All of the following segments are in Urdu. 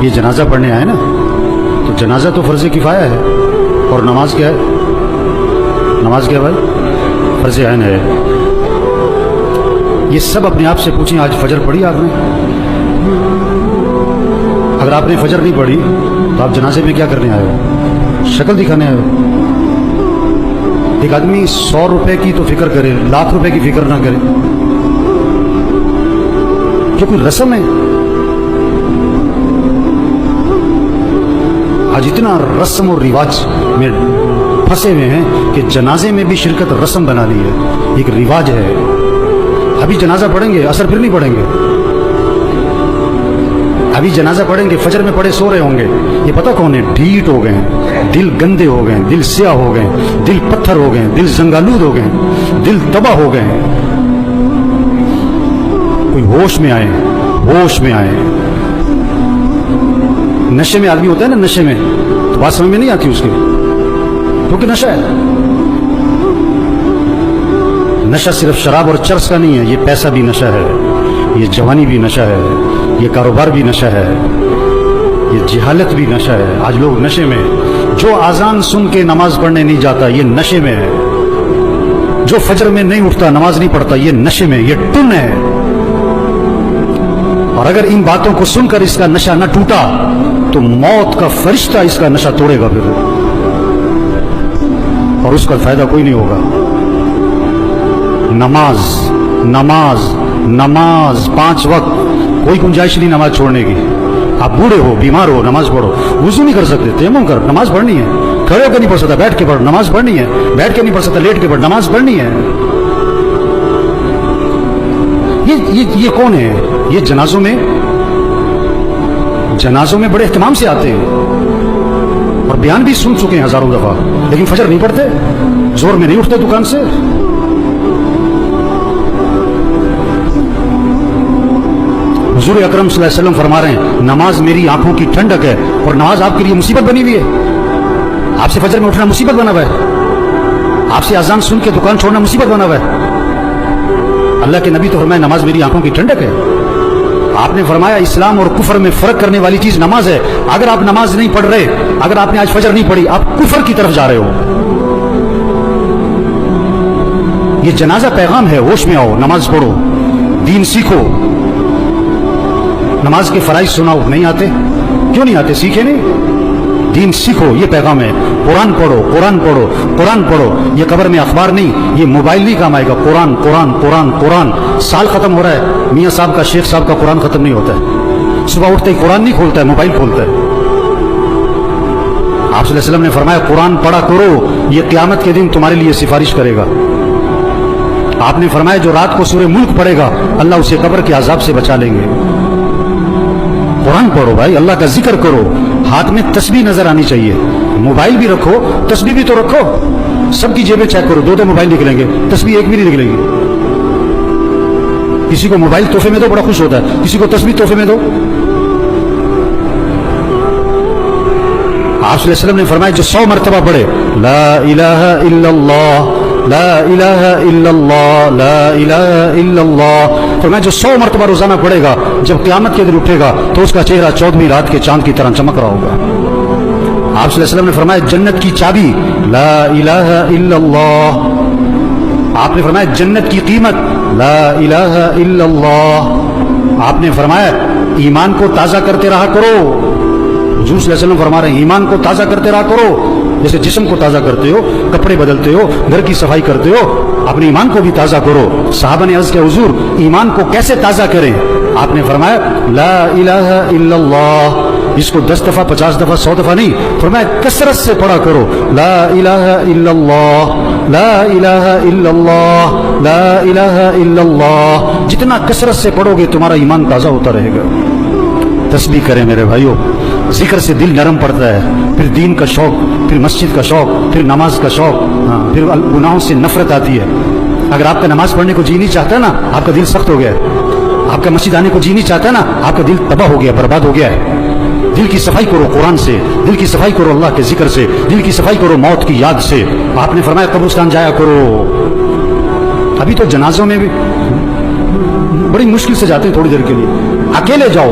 یہ جنازہ پڑھنے آئے نا، تو جنازہ تو فرض کفایہ ہے، اور نماز کیا ہے؟ نماز کیا ہے بھائی؟ فرض عین ہے۔ یہ سب اپنے آپ سے پوچھیں، آج فجر پڑھی آپ نے؟ اگر آپ نے فجر نہیں پڑھی تو آپ جنازے میں کیا کرنے آئے ہو؟ شکل دکھانے آئے ہو؟ ایک آدمی 100 روپے کی تو فکر کرے، لاکھ روپے کی فکر نہ کرے، جو کوئی رسم ہے۔ آج اتنا رسم اور رواج میں پھنسے ہوئے ہیں کہ جنازے میں بھی شرکت رسم بنا لی ہے، ایک رواج ہے۔ ابھی جنازہ پڑھیں گے، اثر پھر نہیں پڑھیں گے۔ ابھی جنازہ پڑھیں گے، فجر میں پڑھے سو رہے ہوں گے، یہ پتہ کون ہے؟ ڈھیٹ ہو گئے ہیں، دل گندے ہو گئے ہیں، دل سیاہ ہو گئے ہیں، دل پتھر ہو گئے ہیں، دل زنگالود ہو گئے ہیں، دل تباہ ہو گئے ہیں۔ کوئی ہوش میں آئے، ہوش میں آئے۔ نشے میں آدمی ہوتا ہے نا، نشے میں تو بات سمجھ میں نہیں آتی اس کی، کیونکہ نشہ ہے۔ نشہ صرف شراب اور چرس کا نہیں ہے، یہ پیسہ بھی نشہ ہے، یہ جوانی بھی نشہ ہے، یہ کاروبار بھی نشہ ہے، یہ جہالت بھی نشہ ہے۔ آج لوگ نشے میں، جو اذان سن کے نماز پڑھنے نہیں جاتا یہ نشے میں ہے، جو فجر میں نہیں اٹھتا نماز نہیں پڑھتا یہ نشے میں، یہ ٹن ہے۔ اور اگر ان باتوں کو سن کر اس کا نشہ نہ ٹوٹا تو موت کا فرشتہ اس کا نشہ توڑے گا پھر، اور اس کا فائدہ کوئی نہیں ہوگا۔ نماز نماز نماز 5 وقت، کوئی گنجائش نہیں نماز چھوڑنے کی۔ آپ بوڑھے ہو، بیمار ہو، نماز پڑھو۔ وضو نہیں کر سکتے، تیمم کر، نماز پڑھنی ہے۔ کھڑے ہو کے نہیں پڑھ سکتا، بیٹھ کے پڑھ، نماز پڑھنی ہے۔ بیٹھ کے نہیں پڑھ سکتا، لیٹ کے پڑھ، نماز پڑھنی ہے۔ یہ کون ہے؟ یہ جنازوں میں بڑے اہتمام سے آتے ہیں اور بیان بھی سن چکے ہیں ہزاروں دفعہ، لیکن فجر نہیں پڑھتے، زور میں نہیں اٹھتے دکان سے۔ حضور اکرم صلی اللہ علیہ وسلم فرما رہے ہیں نماز میری آنکھوں کی ٹھنڈک ہے، اور نماز آپ کے لیے مصیبت بنی ہوئی ہے۔ آپ سے فجر میں اٹھنا مصیبت بنا ہوا ہے، آپ سے اذان سن کے دکان چھوڑنا مصیبت بنا ہوا ہے۔ اللہ کے نبی تو فرمایا نماز میری آنکھوں کی ٹھنڈک ہے۔ آپ نے فرمایا اسلام اور کفر میں فرق کرنے والی چیز نماز ہے۔ اگر آپ نماز نہیں پڑھ رہے، اگر آپ نے آج فجر نہیں پڑھی، آپ کفر کی طرف جا رہے ہو۔ یہ جنازہ پیغام ہے، ہوش میں آؤ، نماز پڑھو، دین سیکھو۔ نماز کے فرائض سناؤ، نہیں آتے؟ کیوں نہیں آتے؟ سیکھے نہیں؟ دین سیکھو، یہ پیغام ہے۔ قرآن پڑھو، قرآن پڑھو، قرآن پڑھو۔ یہ قبر میں اخبار نہیں، یہ موبائل نہیں کام آئے گا۔ قرآن قرآن قرآن قرآن۔ سال ختم ہو رہا ہے، میاں صاحب کا، شیخ صاحب کا قرآن ختم نہیں ہوتا ہے۔ صبح اٹھتے ہی قرآن نہیں کھولتا ہے، موبائل کھولتا ہے۔ آپ صلی اللہ علیہ وسلم نے فرمایا قرآن پڑھا کرو، یہ قیامت کے دن تمہارے لیے سفارش کرے گا۔ آپ نے فرمایا جو رات کو سورہ ملک پڑھے گا اللہ اسے قبر کے عذاب سے بچا لیں گے۔ قرآن پڑھو بھائی، اللہ کا ذکر کرو، ہاتھ میں تسبیح نظر آنی چاہیے۔ موبائل بھی رکھو، تسبیح بھی تو رکھو۔ سب کی جیبیں چیک کرو، 2 موبائل نکلیں گے، تسبیح ایک بھی نہیں نکلے گی۔ کسی کو موبائل تحفے میں دو، بڑا خوش ہوتا ہے، کسی کو تسبیح تحفے میں دو۔ آپ صلی اللہ علیہ وسلم نے فرمایا جو 100 مرتبہ پڑھے لا الہ الا اللہ لا الہ الا اللہ لا الہ الا اللہ، فرمایا جو 100 مرتبہ روزانہ پڑھے گا جب قیامت کے دن اٹھے گا تو اس کا چہرہ 14ویں رات کے چاند کی طرح چمک رہا ہوگا۔ آپ صلی اللہ علیہ وسلم نے فرمایا جنت کی چابی لا الہ الا اللہ۔ آپ نے فرمایا جنت کی قیمت لا الہ الا اللہ۔ آپ نے فرمایا ایمان کو تازہ کرتے رہا کرو۔ حضور صلی اللہ علیہ وسلم فرما رہے ہیں ایمان کو تازہ کرتے رہا کرو، جیسے جسم کو تازہ کرتے ہو، کپڑے بدلتے ہو، گھر کی صفائی کرتے ہو، اپنے ایمان کو بھی تازہ کرو۔ صحابہ نے عرض کیا حضور ایمان کو کیسے تازہ کریں؟ آپ نے فرمایا لا الہ الا اللہ، اس کو 10 دفعہ 50 دفعہ 100 دفعہ نہیں، فرمایا کثرت سے پڑھا کرو لا الہ الا اللہ لا الہ الا اللہ لا الہ الا اللہ۔ جتنا کثرت سے پڑھو گے تمہارا ایمان تازہ ہوتا رہے گا۔ تسبیح کریں میرے بھائیوں، ذکر سے دل نرم پڑتا ہے، پھر دین کا شوق، پھر مسجد کا شوق، پھر نماز کا شوق، پھر گناہوں سے نفرت آتی ہے۔ اگر آپ کا نماز پڑھنے کو جی نہیں چاہتا ہے نا، آپ کا دل سخت ہو گیا ہے۔ آپ کا مسجد آنے کو جی نہیں چاہتا ہے نا، آپ کا دل تباہ ہو گیا، برباد ہو گیا ہے۔ دل کی صفائی کرو قرآن سے، دل کی صفائی کرو اللہ کے ذکر سے، دل کی صفائی کرو موت کی یاد سے۔ آپ نے فرمایا قبرستان جایا کرو۔ ابھی تو جنازوں میں بھی بڑی مشکل سے جاتے ہیں، تھوڑی دیر کے لیے اکیلے جاؤ،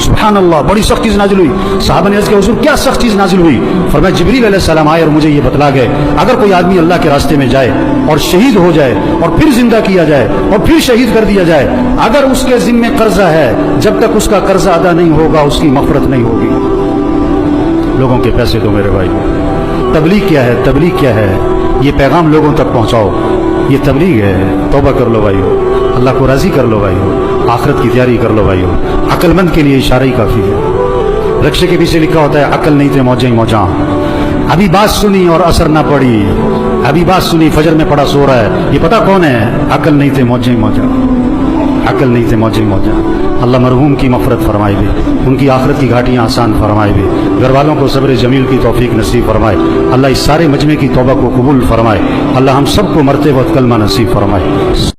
سبحان اللہ بڑی سخت چیز نازل ہوئی. صحابہ نے عرض کیا حضور کیا سخت چیز نازل ہوئی؟ فرمایا جبریل علیہ السلام آئے اور مجھے یہ بتلا گئے اگر کوئی آدمی اللہ کے راستے میں جائے اور شہید ہو جائے اور پھر زندہ کیا جائے اور پھر شہید کر دیا جائے، اگر اس کے ذمے قرضہ ہے جب تک اس کا قرضہ ادا نہیں ہوگا اس کی مغفرت نہیں ہوگی. لوگوں کے پیسے دو میرے بھائی. تبلیغ کیا ہے؟ تبلیغ کیا ہے؟ یہ پیغام لوگوں تک پہنچاؤ، یہ تبلیغ ہے. توبہ کر لو بھائیو، اللہ کو راضی کر لو بھائیو، آخرت کی تیاری کر لو بھائیو. عقل مند کے لیے اشارہ ہی کافی ہے. رکشے کے پیچھے لکھا ہوتا ہے عقل نہیں تھے موجیں ہی موجاں. ابھی بات سنی اور اثر نہ پڑی، ابھی بات سنی فجر میں پڑا سو رہا ہے، یہ پتہ کون ہے؟ عقل نہیں تھے موجیں ہی موجاں، عقل نہیں تھے موجیں ہی موجاں. اللہ مرحوم کی مغفرت فرمائے بھی، ان کی آخرت کی گھاٹیاں آسان فرمائے بھی، گھر والوں کو صبر جمیل کی توفیق نصیب فرمائے. اللہ اس سارے مجمع کی توبہ کو قبول فرمائے. اللہ ہم سب کو مرتے وقت کلمہ نصیب فرمائے.